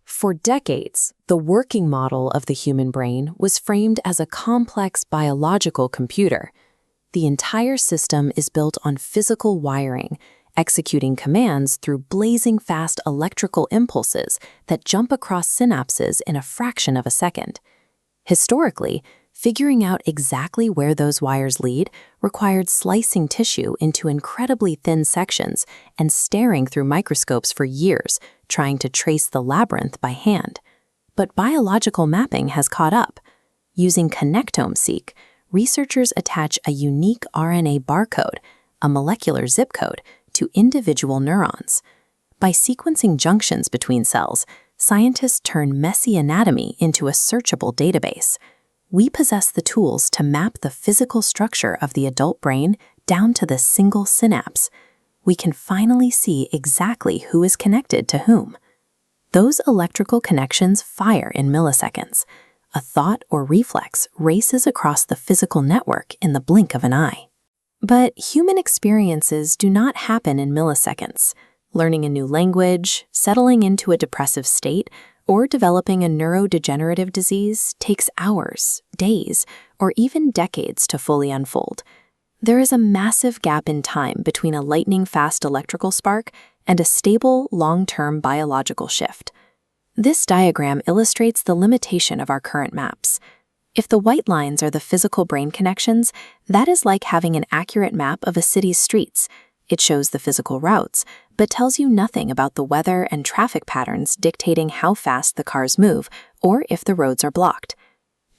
For decades, the working model of the human brain was framed as a complex biological computer. The entire system is built on physical wiring, executing commands through blazing fast electrical impulses that jump across synapses in a fraction of a second. Historically, figuring out exactly where those wires lead required slicing tissue into incredibly thin sections and staring through microscopes for years, trying to trace the labyrinth by hand. But biological mapping has caught up. Using connectome-seq, researchers attach a unique RNA barcode, a molecular zip code, to individual neurons. By sequencing junctions between cells, scientists turn messy anatomy into a searchable database. We possess the tools to map the physical structure of the adult brain down to the single synapse. We can finally see exactly who is connected to whom. Those electrical connections fire in milliseconds. A thought or reflex races across the physical network in the blink of an eye. But human experiences do not happen in milliseconds. Learning a new language, settling into a depressive state, or developing a neurodegenerative disease takes hours, days, or even decades to fully unfold. There is a massive gap in time between a lightning-fast electrical spark and a stable, long-term biological shift. This diagram illustrates the limitation of our current maps. If the white lines are the physical brain connections, that is like having an accurate map of a city's streets. It shows the physical routes, but tells you nothing about the weather and traffic patterns dictating how fast the cars move or if the roads are blocked.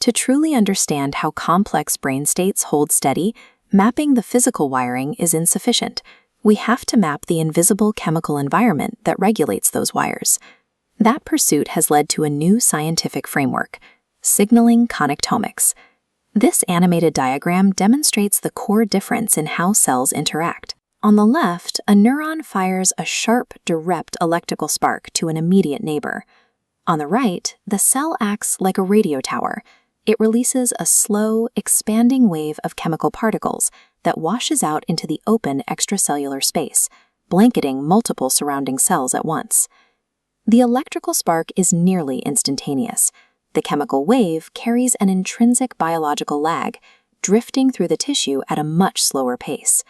To truly understand how complex brain states hold steady, mapping the physical wiring is insufficient. We have to map the invisible chemical environment that regulates those wires. That pursuit has led to a new scientific framework, signaling connectomics. This animated diagram demonstrates the core difference in how cells interact. On the left, a neuron fires a sharp, direct electrical spark to an immediate neighbor. On the right, the cell acts like a radio tower. It releases a slow, expanding wave of chemical particles that washes out into the open extracellular space, blanketing multiple surrounding cells at once. The electrical spark is nearly instantaneous. The chemical wave carries an intrinsic biological lag, drifting through the tissue at a much slower pace.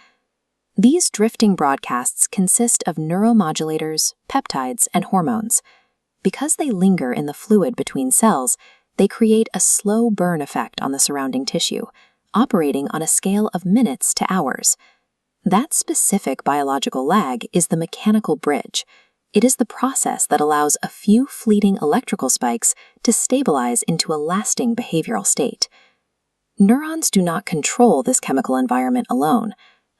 These drifting broadcasts consist of neuromodulators, peptides, and hormones. Because they linger in the fluid between cells, they create a slow burn effect on the surrounding tissue, operating on a scale of minutes to hours. That specific biological lag is the mechanical bridge. It is the process that allows a few fleeting electrical spikes to stabilize into a lasting behavioral state. Neurons do not control this chemical environment alone.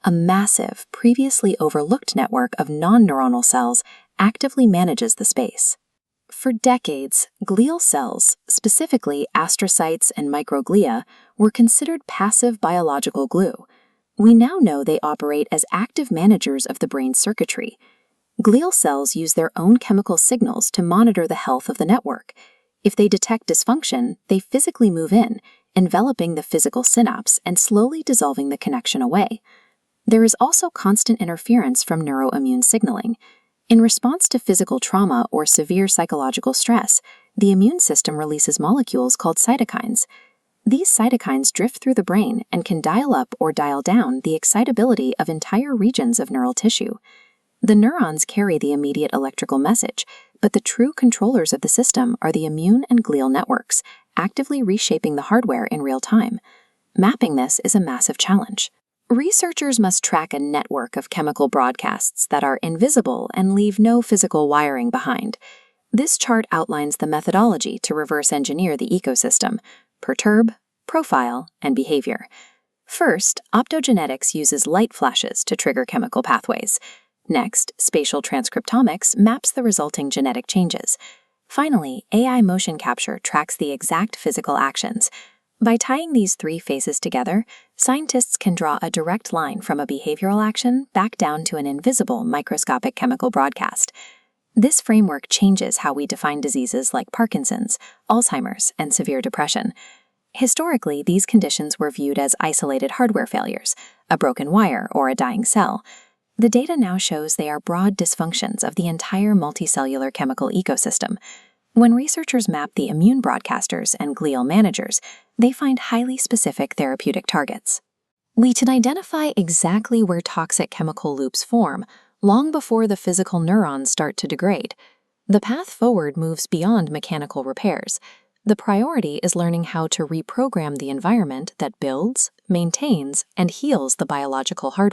A massive, previously overlooked network of non-neuronal cells actively manages the space. For decades, glial cells, specifically astrocytes and microglia, were considered passive biological glue. We now know they operate as active managers of the brain's circuitry. Glial cells use their own chemical signals to monitor the health of the network. If they detect dysfunction, they physically move in, enveloping the physical synapse and slowly dissolving the connection away. There is also constant interference from neuroimmune signaling. In response to physical trauma or severe psychological stress, the immune system releases molecules called cytokines. These cytokines drift through the brain and can dial up or dial down the excitability of entire regions of neural tissue. The neurons carry the immediate electrical message, but the true controllers of the system are the immune and glial networks, actively reshaping the hardware in real time. Mapping this is a massive challenge. Researchers must track a network of chemical broadcasts that are invisible and leave no physical wiring behind. This chart outlines the methodology to reverse engineer the ecosystem: perturb, profile, and behavior. First, optogenetics uses light flashes to trigger chemical pathways. Next, spatial transcriptomics maps the resulting genetic changes. Finally, AI motion capture tracks the exact physical actions. By tying these three phases together, scientists can draw a direct line from a behavioral action back down to an invisible microscopic chemical broadcast. This framework changes how we define diseases like Parkinson's, Alzheimer's, and severe depression. Historically, these conditions were viewed as isolated hardware failures, a broken wire, or a dying cell. The data now shows they are broad dysfunctions of the entire multicellular chemical ecosystem. When researchers map the immune broadcasters and glial managers, they find highly specific therapeutic targets. We can identify exactly where toxic chemical loops form long before the physical neurons start to degrade. The path forward moves beyond mechanical repairs. The priority is learning how to reprogram the environment that builds, maintains, and heals the biological hardware.